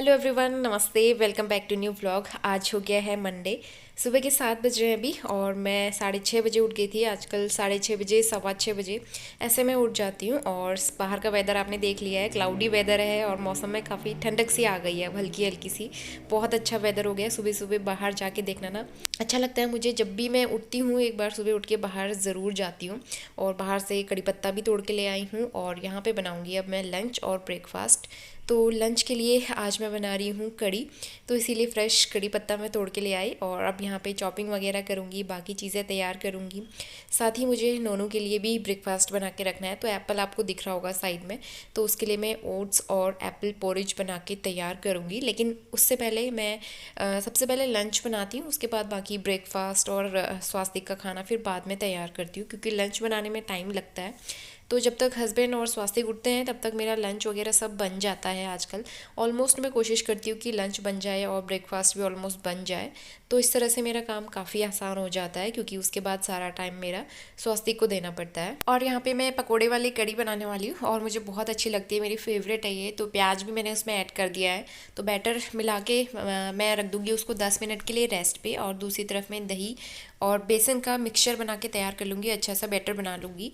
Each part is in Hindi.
हेलो एवरीवन, नमस्ते। Welcome back to new vlog. आज हो गया है मंडे। सुबह के 7 बज रहे हैं अभी और मैं 6:30 बजे उठ गई थी। आजकल 6:30 बजे 6:15 बजे ऐसे मैं उठ जाती हूँ। और बाहर का वेदर आपने देख लिया है, क्लाउडी वेदर है और मौसम में काफ़ी ठंडक सी आ गई है, हल्की हल्की सी। बहुत अच्छा वेदर हो गया है। सुबह सुबह बाहर जाके देखना ना अच्छा लगता है मुझे। जब भी मैं उठती हूँ एक बार सुबह उठ के बाहर ज़रूर जाती हूँ। और बाहर से कड़ी पत्ता भी तोड़ के ले आई हूँ और यहाँ पे बनाऊँगी अब मैं लंच और ब्रेकफास्ट। तो लंच के लिए आज मैं बना रही हूँ कड़ी, तो इसीलिए फ़्रेश कड़ी पत्ता मैं तोड़ के ले आई और अब यहाँ पे चॉपिंग वगैरह करूँगी, बाकी चीज़ें तैयार करूँगी। साथ ही मुझे नोनों के लिए भी ब्रेकफास्ट बना के रखना है। तो एप्पल आपको दिख रहा होगा साइड में, तो उसके लिए मैं ओट्स और एप्पल पोरिज बना के तैयार करूँगी। लेकिन उससे पहले मैं सबसे पहले लंच बनाती हूँ, उसके बाद बाकी ब्रेकफास्ट और स्वास्तिक का खाना फिर बाद में तैयार करती हूँ, क्योंकि लंच बनाने में टाइम लगता है। तो जब तक हस्बैंड और स्वास्तिक उठते हैं तब तक मेरा लंच वगैरह सब बन जाता है। आजकल ऑलमोस्ट मैं कोशिश करती हूँ कि लंच बन जाए और ब्रेकफास्ट भी ऑलमोस्ट बन जाए। तो इस तरह से मेरा काम काफ़ी आसान हो जाता है, क्योंकि उसके बाद सारा टाइम मेरा स्वास्तिक को देना पड़ता है। और यहाँ पे मैं पकोड़े वाली कड़ी बनाने वाली हूँ और मुझे बहुत अच्छी लगती है, मेरी फेवरेट है ये। तो प्याज भी मैंने उसमें ऐड कर दिया है। तो बैटर मिला के मैं रख दूँगी उसको 10 मिनट के लिए रेस्ट पे। और दूसरी तरफ मैं दही और बेसन का मिक्सचर बना के तैयार कर लूँगी, अच्छा सा बैटर बना लूँगी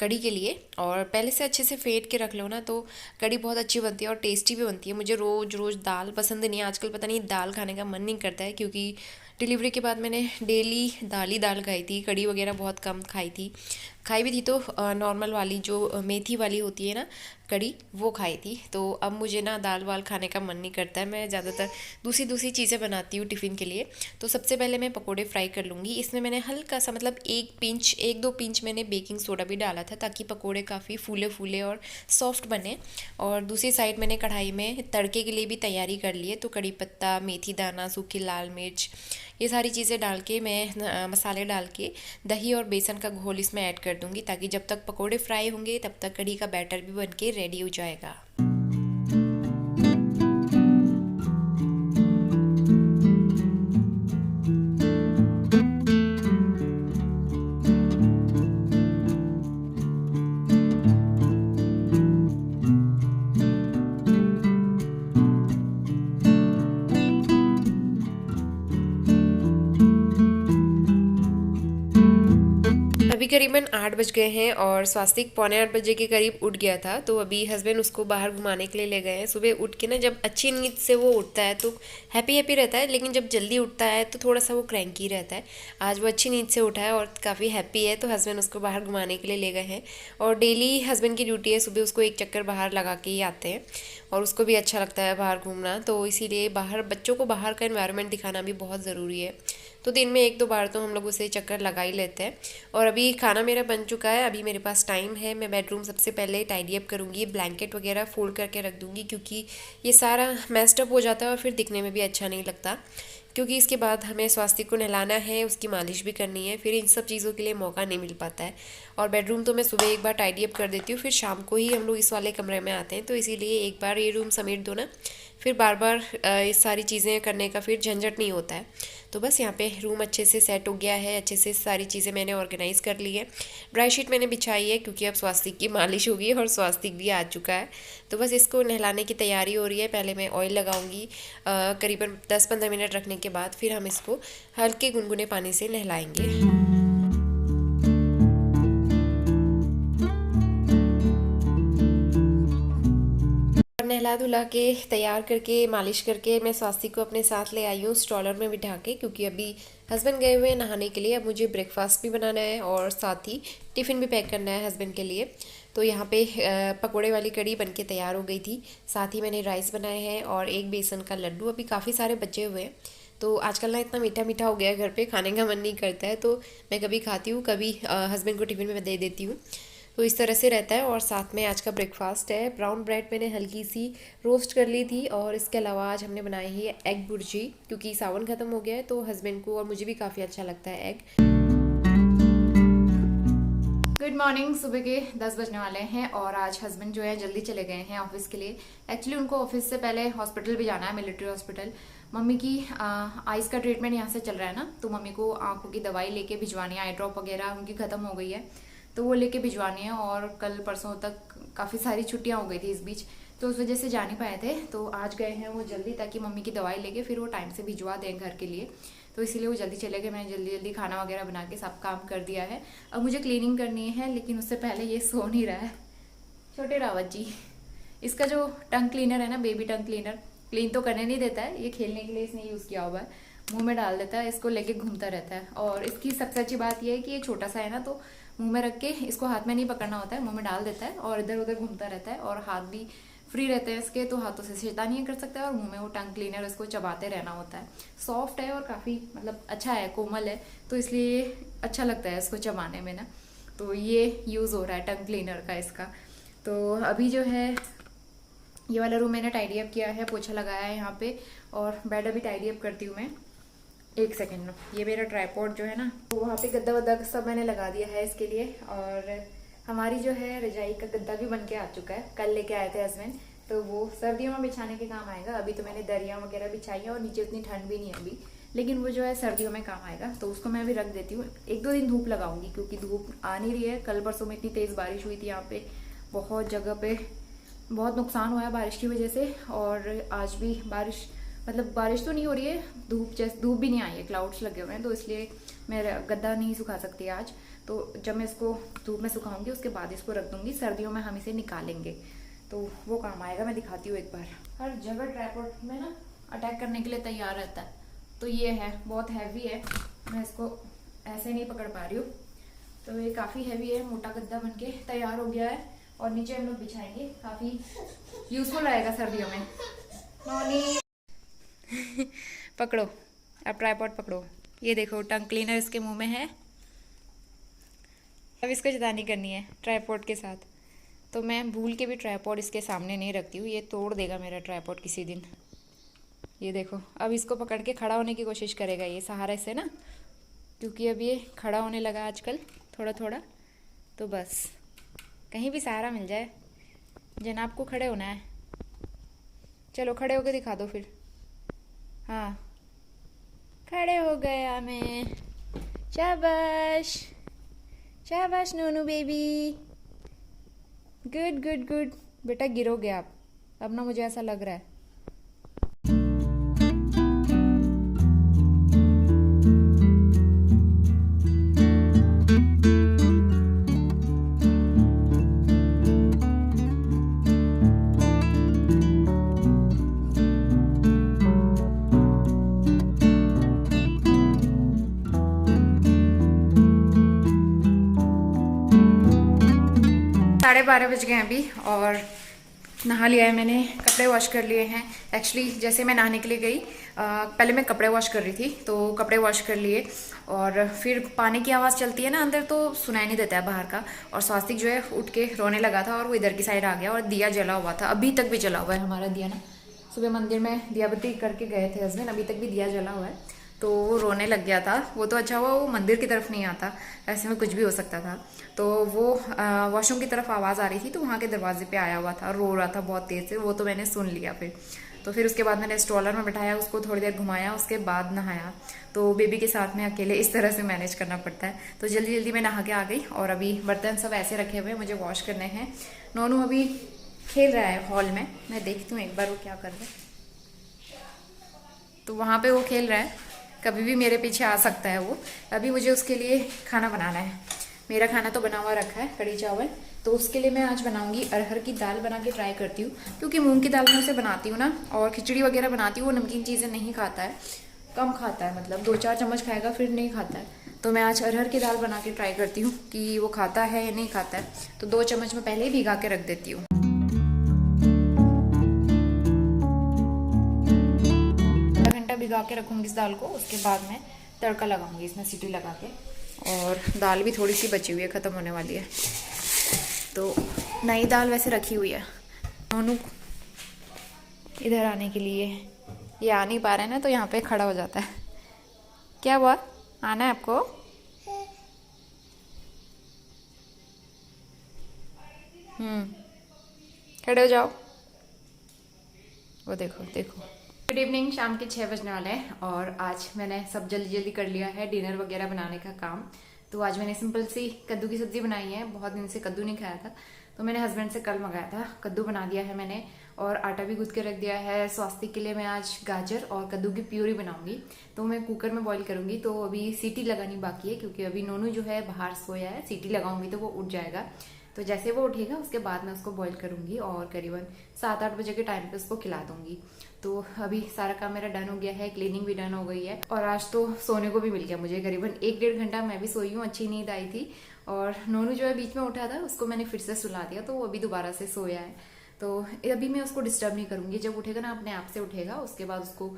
कड़ी के लिए। और पहले से अच्छे से फेंट के रख लो ना तो कड़ी बहुत अच्छी बनती है और टेस्टी भी बनती है। मुझे रोज़ रोज़ दाल पसंद नहीं है, आजकल पता नहीं दाल खाने का मन नहीं करता है, क्योंकि डिलीवरी के बाद मैंने डेली दाल ही दाल खाई थी, कड़ी वगैरह बहुत कम खाई भी थी। तो नॉर्मल वाली जो मेथी वाली होती है ना कड़ी, वो खाई थी। तो अब मुझे ना दाल वाल खाने का मन नहीं करता है, मैं ज़्यादातर दूसरी दूसरी चीज़ें बनाती हूँ टिफ़िन के लिए। तो सबसे पहले मैं पकोड़े फ्राई कर लूँगी। इसमें मैंने हल्का सा मतलब एक दो पिंच मैंने बेकिंग सोडा भी डाला था, ताकि पकोड़े काफ़ी फूले फूले और सॉफ्ट बने। और दूसरी साइड मैंने कढ़ाई में तड़के के लिए भी तैयारी कर ली है। तो कड़ी पत्ता, मेथी दाना, सूखी लाल मिर्च, ये सारी चीज़ें डाल के मैं मसाले डाल के दही और बेसन का घोल इसमें ऐड कर दूँगी, ताकि जब तक पकोड़े फ्राई होंगे तब तक कढ़ी का बैटर भी बन के रेडी हो जाएगा। अभी करीबन 8 बज गए हैं और स्वास्तिक 7:45 के करीब उठ गया था। तो अभी हस्बैंड उसको बाहर घुमाने के लिए ले गए हैं। सुबह उठ के ना जब अच्छी नींद से वो उठता है तो हैप्पी हैप्पी रहता है, लेकिन जब जल्दी उठता है तो थोड़ा सा वो क्रैंकी रहता है। आज वो अच्छी नींद से उठा है और काफ़ी हैप्पी है, तो हस्बैंड उसको बाहर घुमाने के लिए ले गए हैं। और डेली हस्बैंड की ड्यूटी है, सुबह उसको एक चक्कर बाहर लगा के ही आते हैं और उसको भी अच्छा लगता है बाहर घूमना। तो इसीलिए बाहर बच्चों को बाहर का एनवायरनमेंट दिखाना भी बहुत ज़रूरी है। तो दिन में 1-2 बार तो हम लोग उसे चक्कर लगा ही लेते हैं। और अभी खाना मेरा बन चुका है, अभी मेरे पास टाइम है। मैं बेडरूम सबसे पहले टाइडी अप करूँगी, ब्लैंकेट वगैरह फोल्ड करके रख दूँगी, क्योंकि ये सारा मेस्ड अप हो जाता है और फिर दिखने में भी अच्छा नहीं लगता। क्योंकि इसके बाद हमें स्वास्तिक को नहलाना है, उसकी मालिश भी करनी है, फिर इन सब चीज़ों के लिए मौका नहीं मिल पाता है। और बेडरूम तो मैं सुबह एक बार टाइडी अप कर देती हूँ, फिर शाम को ही हम लोग इस वाले कमरे में आते हैं। तो इसीलिए एक बार ये रूम समेट दो ना, फिर बार बार इस सारी चीज़ें करने का फिर झंझट नहीं होता है। तो बस यहाँ पे रूम अच्छे से सेट हो गया है, अच्छे से सारी चीज़ें मैंने ऑर्गेनाइज़ कर ली है। ड्राई शीट मैंने बिछाई है, क्योंकि अब स्वास्तिक की मालिश होगी और स्वास्तिक भी आ चुका है। तो बस इसको नहलाने की तैयारी हो रही है। पहले मैं ऑयल लगाऊंगी, करीबन 10-15 मिनट रखने के बाद फिर हम इसको हल्के गुनगुने पानी से नहलाएंगे। और नहला धुला के तैयार करके मालिश करके मैं स्वास्तिक को अपने साथ ले आई हूँ स्ट्रॉलर में बिठा के, क्योंकि अभी हस्बैंड गए हुए हैं नहाने के लिए। अब मुझे ब्रेकफास्ट भी बनाना है और साथ ही टिफ़िन भी पैक करना है हस्बैंड के लिए। तो यहाँ पे पकोड़े वाली कड़ी बन के तैयार हो गई थी। साथ ही मैंने राइस बनाए हैं और एक बेसन का लड्डू, अभी काफ़ी सारे बचे हुए हैं। तो आजकल ना इतना मीठा मीठा हो गया है, घर पे खाने का मन नहीं करता है। तो मैं कभी खाती हूँ, कभी हस्बैंड को टिफ़िन में दे देती हूँ। तो इस तरह से रहता है। और साथ में आज का ब्रेकफास्ट है, ब्राउन ब्रेड मैंने हल्की सी रोस्ट कर ली थी। और इसके अलावा आज हमने बनाई है एग भुर्जी, क्योंकि सावन ख़त्म हो गया है तो हस्बैंड को और मुझे भी काफ़ी अच्छा लगता है एग। Good morning. सुबह के 10 बजने वाले हैं और आज हस्बैंड जो है जल्दी चले गए हैं ऑफिस के लिए। एक्चुअली उनको ऑफिस से पहले हॉस्पिटल भी जाना है, मिलिट्री हॉस्पिटल। मम्मी की आइज़ का ट्रीटमेंट यहाँ से चल रहा है ना, तो मम्मी को आंखों की दवाई लेके भिजवानी है। आई ड्रॉप वगैरह उनकी ख़त्म हो गई है, तो वो लेके भिजवानी है। और कल परसों तक काफ़ी सारी छुट्टियाँ हो गई थी इस बीच, तो उस वजह से जा नहीं पाए थे। तो आज गए हैं वो जल्दी, ताकि मम्मी की दवाई लेके फिर वो टाइम से भिजवा दें घर के लिए। तो इसीलिए वो जल्दी चले गए। मैंने जल्दी जल्दी खाना वगैरह बना के सब काम कर दिया है। अब मुझे क्लीनिंग करनी है, लेकिन उससे पहले ये सो नहीं रहा है छोटे रावत जी। इसका जो टंग क्लीनर है ना, बेबी टंग क्लीनर, क्लीन तो करने नहीं देता है, ये खेलने के लिए इसने यूज़ किया हुआ है, मुंह में डाल देता है, इसको लेके घूमता रहता है। और इसकी सबसे अच्छी बात यह है कि ये छोटा सा है ना, तो मुंह में रख के इसको हाथ में नहीं पकड़ना होता है, मुंह में डाल देता है और इधर उधर घूमता रहता है। और हाथ भी फ्री रहते हैं इसके, तो हाथों से शैतानी नहीं कर सकता है। और मुंह में वो टंग क्लीनर इसको चबाते रहना होता है। सॉफ्ट है और काफ़ी मतलब अच्छा है, कोमल है, तो इसलिए अच्छा लगता है इसको चबाने में ना। तो ये यूज़ हो रहा है टंग क्लीनर का इसका। तो अभी जो है ये वाला रूम मैंने टाइडी अप किया है, पोछा लगाया है यहाँ पे, और बेड अभी टाइडी अप करती हूँ मैं। एक सेकेंड में, ये मेरा ट्राइपॉड जो है ना, तो वहाँ पे गद्दा वद्दा सब मैंने लगा दिया है इसके लिए। और हमारी जो है रजाई का गद्दा भी बन के आ चुका है, कल लेके आए थे हस्बैंड, तो वो सर्दियों में बिछाने के काम आएगा। अभी तो मैंने दरिया वगैरह बिछाई है और नीचे उतनी ठंड भी नहीं है अभी, लेकिन वो जो है सर्दियों में काम आएगा, तो उसको मैं अभी रख देती हूँ। एक दो दिन धूप लगाऊंगी, क्योंकि धूप आ नहीं रही है। कल परसों में इतनी तेज़ बारिश हुई थी यहाँ पे, बहुत जगह पे बहुत नुकसान हुआ है बारिश की वजह से। और आज भी बारिश, मतलब बारिश तो नहीं हो रही है, धूप भी नहीं आई है, क्लाउड्स लगे हुए हैं, तो इसलिए मैं गद्दा नहीं सुखा सकती आज। तो जब मैं इसको धूप में सुखाऊंगी उसके बाद इसको रख दूंगी, सर्दियों में हम इसे निकालेंगे, तो वो काम आएगा। मैं दिखाती हूँ एक बार। हर जगह ट्राइपॉड में ना अटैक करने के लिए तैयार रहता है। तो ये है, बहुत हैवी है, मैं इसको ऐसे नहीं पकड़ पा रही हूँ, तो ये काफ़ी हैवी है। मोटा गद्दा बन के तैयार हो गया है और नीचे हम लोग बिछाएंगे, काफ़ी यूजफुल रहेगा सर्दियों में। नॉनी पकड़ो, अब ट्राइपॉड पकड़ो। ये देखो टंग क्लीनर इसके मुंह में है। अब इसको शैतानी करनी है ट्राइपॉड के साथ, तो मैं भूल के भी ट्राइपॉड इसके सामने नहीं रखती हूँ, ये तोड़ देगा मेरा ट्राइपॉड किसी दिन। ये देखो, अब इसको पकड़ के खड़ा होने की कोशिश करेगा ये सहारे से ना, क्योंकि अब ये खड़ा होने लगा आजकल थोड़ा थोड़ा। तो बस कहीं भी सहारा मिल जाए, जनाब को खड़े होना है। चलो खड़े होके दिखा दो फिर। हाँ, खड़े हो गया मैं। शाबाश शाबाश नोनू बेबी, गुड गुड गुड। बेटा गिरोगे आप अब ना, मुझे ऐसा लग रहा है। साढ़े 12 बज गए हैं अभी, और नहा लिया है मैंने, कपड़े वॉश कर लिए हैं। एक्चुअली जैसे मैं नहाने के लिए गई, पहले मैं कपड़े वॉश कर रही थी, तो कपड़े वॉश कर लिए, और फिर पानी की आवाज़ चलती है ना अंदर, तो सुनाई नहीं देता है बाहर का। और स्वास्तिक जो है उठ के रोने लगा था, और वो इधर की साइड आ गया, और दिया जला हुआ था, अभी तक भी जला हुआ है हमारा दिया ना। सुबह मंदिर में दिया बत्ती करके गए थे हस्बैंड, अभी तक भी दिया जला हुआ है। तो वो रोने लग गया था। वो तो अच्छा हुआ वो मंदिर की तरफ नहीं आता, ऐसे में कुछ भी हो सकता था। तो वो वॉशरूम की तरफ आवाज़ आ रही थी, तो वहाँ के दरवाजे पे आया हुआ था, रो रहा था बहुत तेज़ से, वो तो मैंने सुन लिया फिर उसके बाद मैंने स्ट्रॉलर में बिठाया, उसको थोड़ी देर घुमाया, उसके बाद नहाया। तो बेबी के साथ में अकेले इस तरह से मैनेज करना पड़ता है। तो जल्दी जल्दी मैं नहा के आ गई, और अभी बर्तन सब ऐसे रखे हुए हैं, मुझे वॉश करने हैं। नोनू अभी खेल रहा है हॉल में, मैं देखती हूँ एक बार वो क्या कर रहा है। तो वहाँ पे वो खेल रहा है, कभी भी मेरे पीछे आ सकता है वो। अभी मुझे उसके लिए खाना बनाना है। मेरा खाना तो बना हुआ रखा है, कढ़ी चावल, तो उसके लिए मैं आज बनाऊंगी अरहर की दाल बना के ट्राई करती हूँ, क्योंकि मूंग की दाल में उसे बनाती हूँ ना, और खिचड़ी वगैरह बनाती हूँ, वो नमकीन चीज़ें नहीं खाता है, कम खाता है, मतलब 2-4 चम्मच खाएगा फिर नहीं खाता है। तो मैं आज अरहर की दाल बना के ट्राई करती हूँ कि वो खाता है या नहीं खाता है। तो 2 चम्मच में पहले ही भिगा के रख देती हूँ। आधा घंटा भिगा के रखूँगी इस दाल को, उसके बाद मैं तड़का लगाऊंगी इसमें सीटी लगा के। और दाल भी थोड़ी सी बची हुई है, ख़त्म होने वाली है, तो नई दाल वैसे रखी हुई है। नोनू इधर आने के लिए, ये आ नहीं पा रहा है ना, तो यहाँ पे खड़ा हो जाता है। क्या हुआ, आना है आपको? खड़े हो जाओ। वो देखो देखो। गुड इवनिंग, शाम के 6 बजने वाले हैं, और आज मैंने सब जल्दी जल्दी कर लिया है डिनर वगैरह बनाने का काम। तो आज मैंने सिंपल सी कद्दू की सब्ज़ी बनाई है, बहुत दिन से कद्दू नहीं खाया था, तो मैंने हस्बैंड से कल मंगाया था। कद्दू बना दिया है मैंने और आटा भी गूंथ के रख दिया है। स्वास्तिक के लिए मैं आज गाजर और कद्दू की प्यूरी बनाऊंगी, तो मैं कुकर में बॉईल करूंगी। तो अभी सीटी लगानी बाकी है क्योंकि अभी नोनू जो है बाहर सोया है। सीटी लगाऊंगी तो वो उठ जाएगा, तो जैसे वो उठेगा उसके बाद मैं उसको बॉईल करूंगी और करीबन 7-8 बजे के टाइम पे उसको खिला दूंगी। तो अभी सारा काम मेरा डन हो गया है, क्लीनिंग भी डन हो गई है और आज तो सोने को भी मिल गया मुझे। करीबन 1-1.5 घंटा मैं भी सोई हूँ, अच्छी नींद आई थी। और नोनू जो है बीच में उठा था, उसको मैंने फिर से सुला दिया, तो वो अभी दोबारा से सोया है। तो अभी मैं उसको डिस्टर्ब नहीं करूंगी, जब उठेगा ना अपने आप से उठेगा। उसके बाद उसको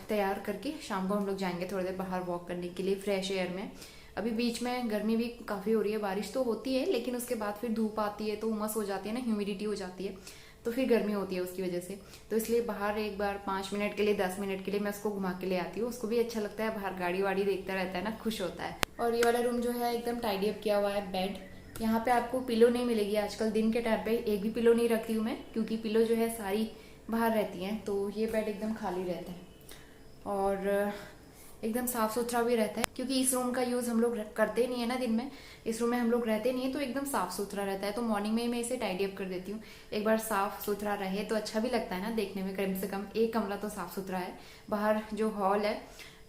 तैयार करके शाम को हम लोग जाएंगे थोड़ी देर बाहर वॉक करने के लिए फ्रेश एयर में। अभी बीच में गर्मी भी काफ़ी हो रही है, बारिश तो होती है लेकिन उसके बाद फिर धूप आती है तो उमस हो जाती है ना, ह्यूमिडिटी हो जाती है, तो फिर गर्मी होती है उसकी वजह से। तो इसलिए बाहर एक बार 5 मिनट के लिए 10 मिनट के लिए मैं उसको घुमा के ले आती हूँ। उसको भी अच्छा लगता है, बाहर गाड़ी वाड़ी देखता रहता है ना, खुश होता है। और ये वाला रूम जो है एकदम टाइडी अप किया हुआ है। बेड, यहाँ पे आपको पिलो नहीं मिलेगी आजकल। दिन के टाइम पे एक भी पिलो नहीं रखती हूँ मैं, क्योंकि पिलो जो है सारी बाहर रहती हैं। तो ये बेड एकदम खाली रहता है और एकदम साफ सुथरा भी रहता है, क्योंकि इस रूम का यूज हम लोग करते नहीं है ना दिन में। इस रूम में हम लोग रहते नहीं है, तो एकदम साफ सुथरा रहता है। तो मॉर्निंग में मैं इसे टाइडी अप कर देती हूँ। एक बार साफ सुथरा रहे तो अच्छा भी लगता है ना देखने में। कम से कम एक कमरा तो साफ सुथरा है। बाहर जो हॉल है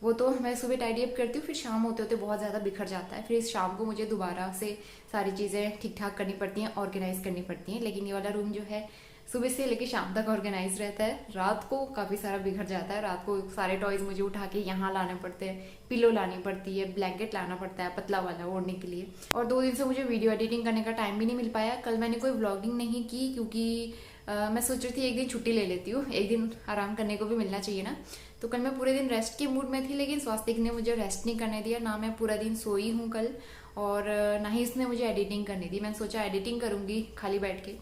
वो तो मैं सुबह टाइडी अप करती हूँ, फिर शाम होते होते बहुत ज्यादा बिखर जाता है। फिर इस शाम को मुझे दोबारा से सारी चीजें ठीक ठाक करनी पड़ती हैं, ऑर्गेनाइज करनी पड़ती हैं। लेकिन ये वाला रूम जो है सुबह से लेके शाम तक ऑर्गेनाइज रहता है। रात को काफी सारा बिखर जाता है। रात को सारे टॉयज मुझे उठा के यहाँ लाने पड़ते हैं, पिलो लानी पड़ती है, ब्लैंकेट लाना पड़ता है पतला वाला ओढ़ने के लिए। और 2 दिन से मुझे वीडियो एडिटिंग करने का टाइम भी नहीं मिल पाया। कल मैंने कोई व्लॉगिंग नहीं की क्योंकि मैं सोच रही थी एक दिन छुट्टी ले लेती हूँ, एक दिन आराम करने को भी मिलना चाहिए ना। तो कल मैं पूरे दिन रेस्ट के मूड में थी, लेकिन स्वास्तिक ने मुझे रेस्ट नहीं करने दिया। ना मैं पूरा दिन सोई हूँ कल, और ना ही इसने मुझे एडिटिंग करनी दी। मैंने सोचा एडिटिंग करूंगी खाली बैठ के,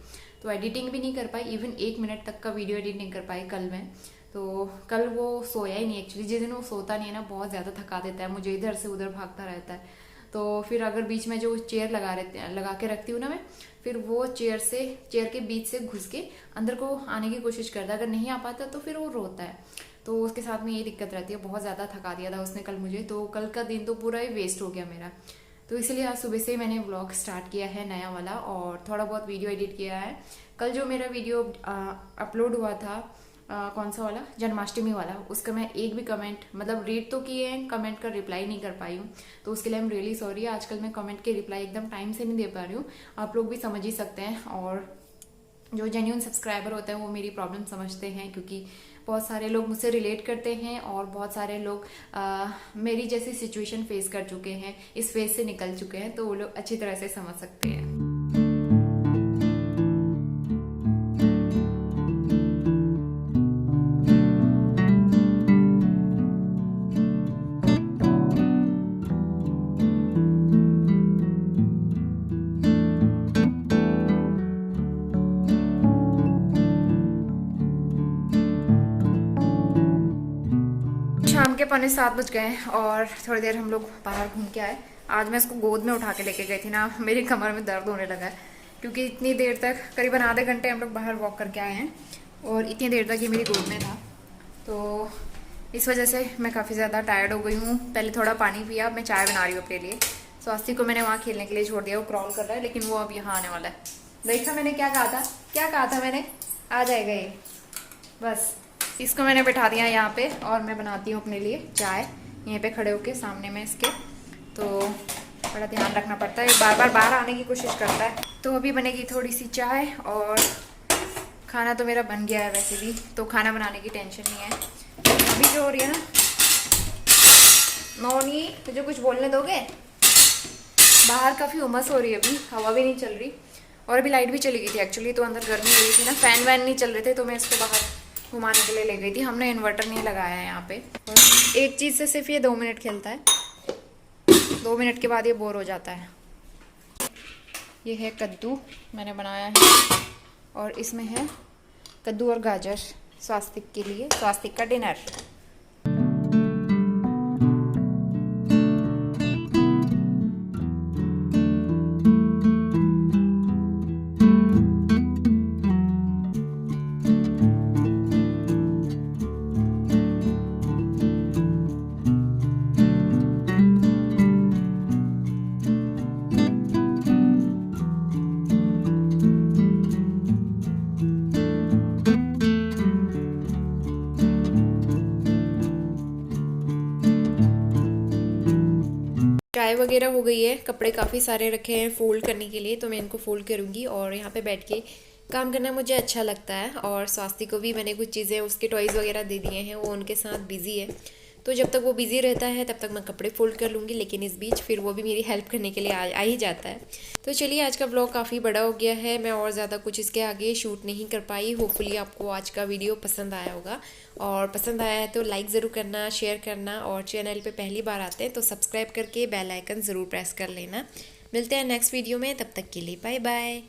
तो एडिटिंग भी नहीं कर पाई। इवन 1 मिनट तक का वीडियो एडिट नहीं कर पाई कल मैं। तो कल वो सोया ही नहीं एक्चुअली। जिस दिन वो सोता नहीं है ना, बहुत ज़्यादा थका देता है मुझे, इधर से उधर भागता रहता है। तो फिर अगर बीच में जो चेयर लगा के रखती हूँ ना मैं, फिर वो चेयर के बीच से घुस के अंदर को आने की कोशिश करता है। अगर नहीं आ पाता तो फिर वो रोता है। तो उसके साथ में ये दिक्कत रहती है। बहुत ज़्यादा थका दिया था उसने कल मुझे, तो कल का दिन तो पूरा ही वेस्ट हो गया मेरा। तो इसलिए आज सुबह से मैंने व्लॉग स्टार्ट किया है नया वाला, और थोड़ा बहुत वीडियो एडिट किया है। कल जो मेरा वीडियो अपलोड हुआ था, कौन सा वाला, जन्माष्टमी वाला, उसका मैं एक भी कमेंट मतलब रीड तो किए हैं, कमेंट का रिप्लाई नहीं कर पाई हूँ। तो उसके लिए आई एम रियली सॉरी। आजकल मैं कमेंट के रिप्लाई एकदम टाइम से नहीं दे पा रही हूँ, आप लोग भी समझ ही सकते हैं। और जो जेन्युइन सब्सक्राइबर होते हैं वो मेरी प्रॉब्लम समझते हैं, क्योंकि बहुत सारे लोग मुझसे रिलेट करते हैं और बहुत सारे लोग मेरी जैसी सिचुएशन फेस कर चुके हैं, इस फेज से निकल चुके हैं, तो वो लोग अच्छी तरह से समझ सकते हैं। शाम के 6:45 बज गए हैं और थोड़ी देर हम लोग बाहर घूम के आए। आज मैं इसको गोद में उठा के लेके गई थी ना, मेरी कमर में दर्द होने लगा है, क्योंकि इतनी देर तक करीबन आधे घंटे हम लोग बाहर वॉक करके आए हैं और इतनी देर तक ये मेरी गोद में था। तो इस वजह से मैं काफ़ी ज़्यादा टायर्ड हो गई हूँ। पहले थोड़ा पानी पिया, अब मैं चाय बना रही हूँ अपने लिए। स्वास्तिक को मैंने वहाँ खेलने के लिए छोड़ दिया, वो क्रॉल कर रहा है, लेकिन वो अब यहाँ आने वाला है। देखा मैंने क्या कहा था मैंने, आ जाएगा ये। बस इसको मैंने बैठा दिया यहाँ पे और मैं बनाती हूँ अपने लिए चाय यहीं पे खड़े होके सामने में इसके। तो बड़ा ध्यान रखना पड़ता है, बार बार बाहर आने की कोशिश करता है। तो अभी बनेगी थोड़ी सी चाय, और खाना तो मेरा बन गया है वैसे भी, तो खाना बनाने की टेंशन नहीं है। अभी जो हो रही है ना, नौनी तुझे कुछ बोलने दोगे? बाहर काफ़ी उमस हो रही है, अभी हवा भी नहीं चल रही, और अभी लाइट भी चली गई थी एक्चुअली। तो अंदर गर्मी हो रही थी ना, फैन वैन नहीं चल रहे थे, तो मैं इसको बाहर घुमाने के लिए ले गई थी। हमने इन्वर्टर नहीं लगाया है यहाँ पे, और एक चीज़ से सिर्फ ये 2 मिनट खेलता है, 2 मिनट के बाद ये बोर हो जाता है। ये है कद्दू मैंने बनाया है, और इसमें है कद्दू और गाजर स्वास्तिक के लिए, स्वास्तिक का डिनर। वगैरह हो गई है, कपड़े काफ़ी सारे रखे हैं फ़ोल्ड करने के लिए, तो मैं इनको फ़ोल्ड करूँगी। और यहाँ पे बैठ के काम करना मुझे अच्छा लगता है। और स्वाति को भी मैंने कुछ चीज़ें, उसके टॉयज़ वगैरह दे दिए हैं, वो उनके साथ बिज़ी है। तो जब तक वो बिज़ी रहता है तब तक मैं कपड़े फ़ोल्ड कर लूँगी, लेकिन इस बीच फिर वो भी मेरी हेल्प करने के लिए आ ही जाता है। तो चलिए, आज का व्लॉग काफ़ी बड़ा हो गया है, मैं और ज़्यादा कुछ इसके आगे शूट नहीं कर पाई। होपफुली आपको आज का वीडियो पसंद आया होगा, और पसंद आया है तो लाइक ज़रूर करना, शेयर करना, और चैनल पे पहली बार आते हैं तो सब्सक्राइब करके बेल आइकन ज़रूर प्रेस कर लेना। मिलते हैं नेक्स्ट वीडियो में, तब तक के लिए बाय बाय।